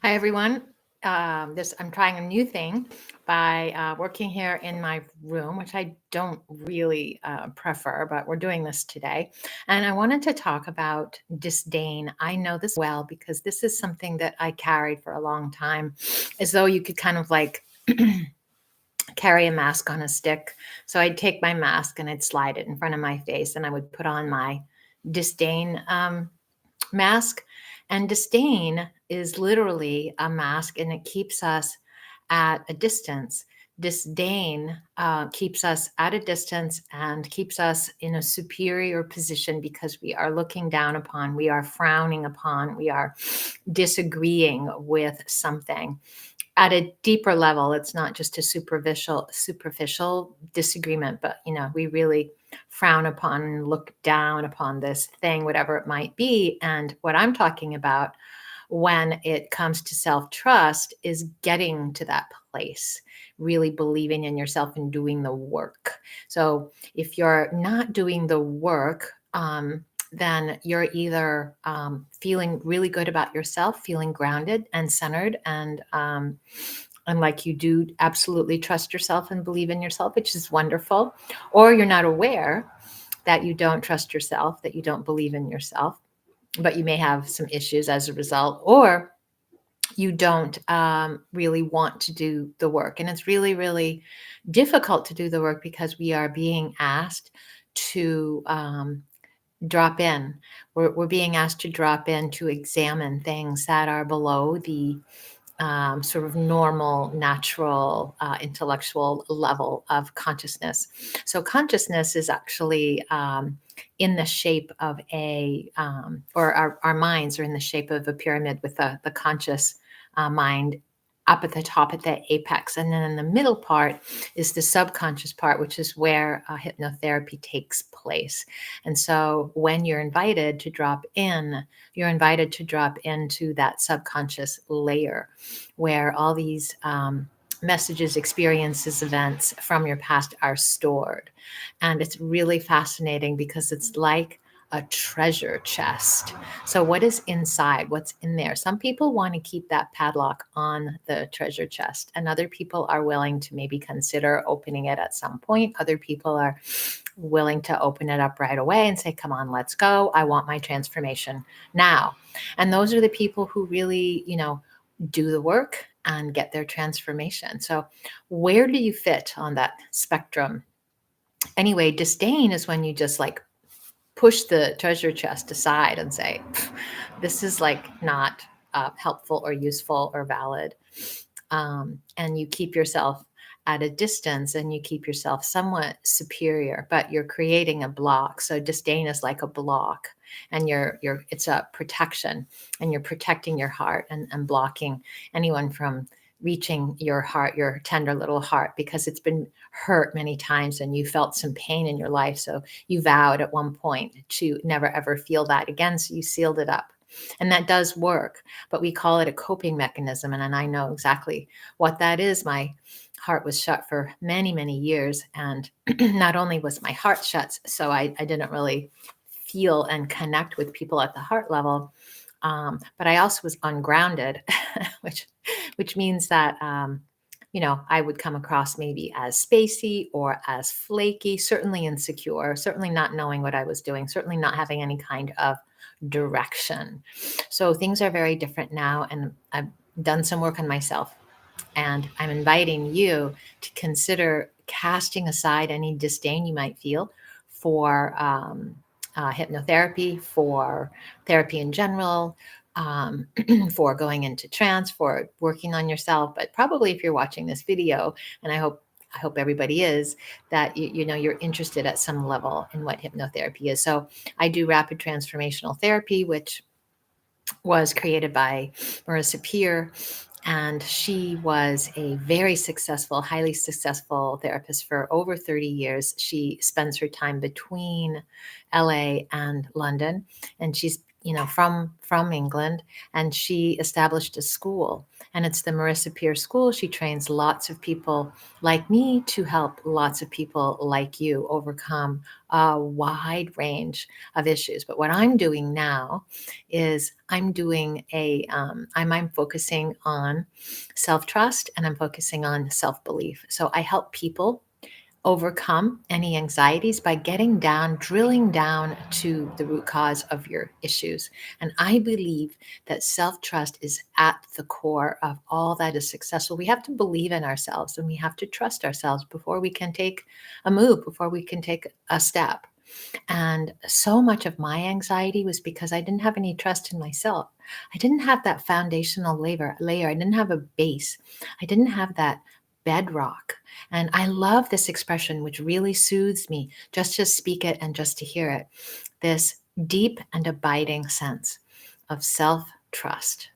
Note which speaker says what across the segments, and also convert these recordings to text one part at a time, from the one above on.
Speaker 1: Hi, everyone. I'm trying a new thing by working here in my room, which I don't really prefer, but we're doing this today. And I wanted to talk about disdain. I know this well because this is something that I carried for a long time, as though you could kind of like carry a mask on a stick. So I'd take my mask and I'd slide it in front of my face, and I would put on my disdain mask. And disdain is literally a mask, and it keeps us at a distance. Disdain keeps us at a distance and keeps us in a superior position because we are looking down upon, we are frowning upon, we are disagreeing with something at a deeper level. It's not just a superficial disagreement, but we really frown upon and look down upon this thing, whatever it might be. And what I'm talking about when it comes to self-trust is getting to that place, really believing in yourself and doing the work. So if you're not doing the work, then you're either feeling really good about yourself, feeling grounded and centered, and like you do absolutely trust yourself and believe in yourself, which is wonderful, or you're not aware that you don't trust yourself, that you don't believe in yourself, but you may have some issues as a result, or you don't really want to do the work. And it's really, really difficult to do the work because we are being asked to drop in. We're being asked to drop in to examine things that are below the sort of normal, natural, intellectual level of consciousness. So consciousness is actually in the shape of or our minds are in the shape of a pyramid with the conscious mind up at the top at the apex. And then in the middle part is the subconscious part, which is where hypnotherapy takes place. And so when you're invited to drop in, you're invited to drop into that subconscious layer where all these messages, experiences, events from your past are stored. And it's really fascinating because it's like a treasure chest. So, what is inside? What's in there? Some people want to keep that padlock on the treasure chest, and other people are willing to maybe consider opening it at some point. Other people are willing to open it up right away and say, come on, let's go. I want my transformation now. And those are the people who really, do the work and get their transformation. So, where do you fit on that spectrum? Anyway, disdain is when you just like push the treasure chest aside and say, this is like not helpful or useful or valid. And you keep yourself at a distance and you keep yourself somewhat superior, but you're creating a block. So disdain is like a block, and it's a protection, and you're protecting your heart and blocking anyone from reaching your heart, your tender little heart, because it's been hurt many times and you felt some pain in your life. So you vowed at one point to never ever feel that again. So you sealed it up. And that does work, but we call it a coping mechanism. And I know exactly what that is. My heart was shut for many, many years. And not only was my heart shut, so I didn't really feel and connect with people at the heart level, but I also was ungrounded, which means that I would come across maybe as spacey or as flaky, certainly insecure, certainly not knowing what I was doing, certainly not having any kind of direction. So things are very different now, and I've done some work on myself. And I'm inviting you to consider casting aside any disdain you might feel for hypnotherapy, for therapy in general, um, for going into trance, for working on yourself. But probably if you're watching this video, and I hope everybody is, that you're interested at some level in what hypnotherapy is. So I do rapid transformational therapy, which was created by Marisa Peer, and she was a very successful, highly successful therapist for over 30 years. She spends her time between LA and London, and she's from England, and she established a school, and it's the Marisa Peer School. She trains lots of people like me to help lots of people like you overcome a wide range of issues. But what I'm doing now is I'm focusing on self trust, and I'm focusing on self belief. So I help people overcome any anxieties by drilling down to the root cause of your issues. And I believe that self trust is at the core of all that is successful. We have to believe in ourselves, and we have to trust ourselves before we can take a move, before we can take a step. And so much of my anxiety was because I didn't have any trust in myself. I didn't have that foundational layer. I didn't have a base. I didn't have that bedrock. And I love this expression, which really soothes me just to speak it and just to hear it. This deep and abiding sense of self trust,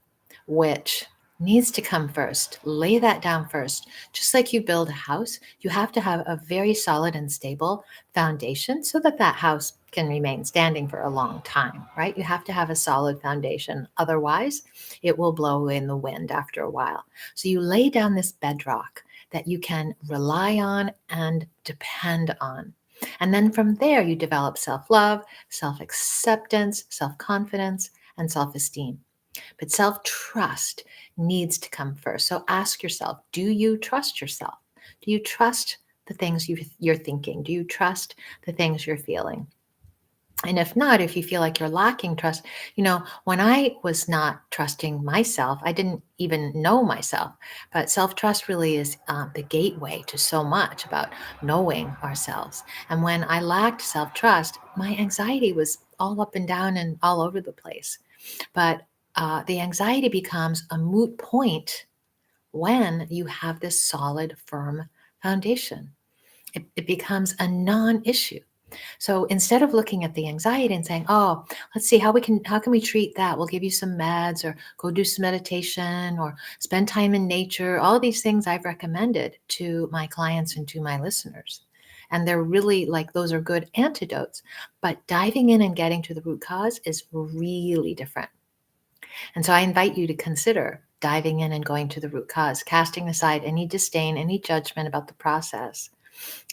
Speaker 1: which needs to come first. Lay that down first. Just like you build a house, you have to have a very solid and stable foundation so that that house can remain standing for a long time, right? You have to have a solid foundation. Otherwise, it will blow in the wind after a while. So you lay down this bedrock that you can rely on and depend on. And then from there, you develop self love, self acceptance, self confidence, and self esteem. But self trust needs to come first. So ask yourself, do you trust yourself? Do you trust the things you're thinking? Do you trust the things you're feeling? And if not, if you feel like you're lacking trust, when I was not trusting myself, I didn't even know myself. But self trust really is the gateway to so much about knowing ourselves. And when I lacked self trust, my anxiety was all up and down and all over the place. But the anxiety becomes a moot point when you have this solid, firm foundation. It becomes a non issue. So instead of looking at the anxiety and saying, "Oh, let's see how can we treat that? We'll give you some meds or go do some meditation or spend time in nature." All of these things I've recommended to my clients and to my listeners. And they're really like those are good antidotes. But diving in and getting to the root cause is really different. And so I invite you to consider diving in and going to the root cause, casting aside any disdain, any judgment about the process,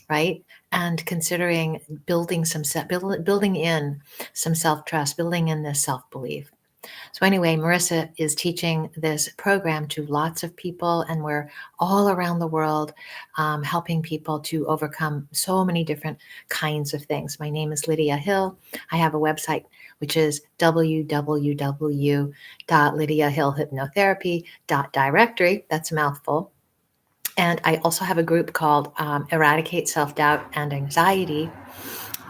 Speaker 1: right? And considering building in some self-trust, building in this self-belief. So anyway, Marisa is teaching this program to lots of people, and we're all around the world helping people to overcome so many different kinds of things. My name is Lydia Hill. I have a website, which is www.lydiahillhypnotherapy.directory. That's a mouthful. And I also have a group called Eradicate Self-Doubt and Anxiety.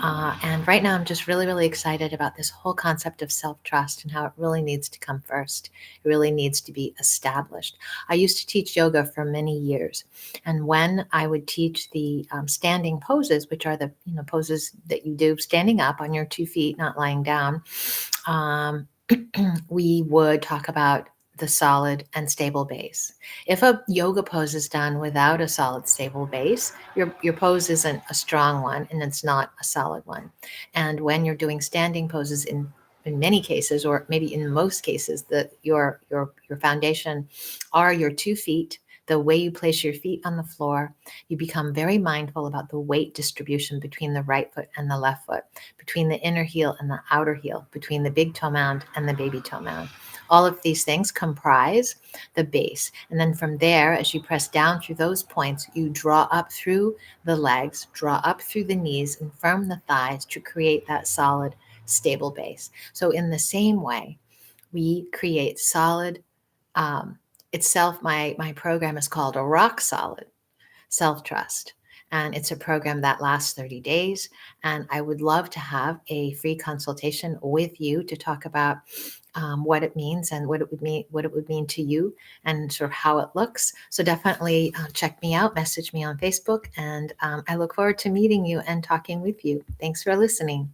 Speaker 1: And right now, I'm just really, really excited about this whole concept of self trust and how it really needs to come first. It really needs to be established. I used to teach yoga for many years. And when I would teach the standing poses, which are the poses that you do standing up on your 2 feet, not lying down, um, we would talk about the solid and stable base. If a yoga pose is done without a solid, stable base, your pose isn't a strong one and it's not a solid one. And when you're doing standing poses in many cases, or maybe in most cases, that your foundation are your 2 feet, the way you place your feet on the floor. You become very mindful about the weight distribution between the right foot and the left foot, between the inner heel and the outer heel, between the big toe mound and the baby toe mound. All of these things comprise the base. And then from there, as you press down through those points, you draw up through the legs, draw up through the knees, and firm the thighs to create that solid, stable base. So in the same way, we create solid itself. My program is called a rock solid self-trust. And it's a program that lasts 30 days. And I would love to have a free consultation with you to talk about what it means and what it would mean to you and sort of how it looks. So definitely check me out, message me on Facebook, and I look forward to meeting you and talking with you. Thanks for listening.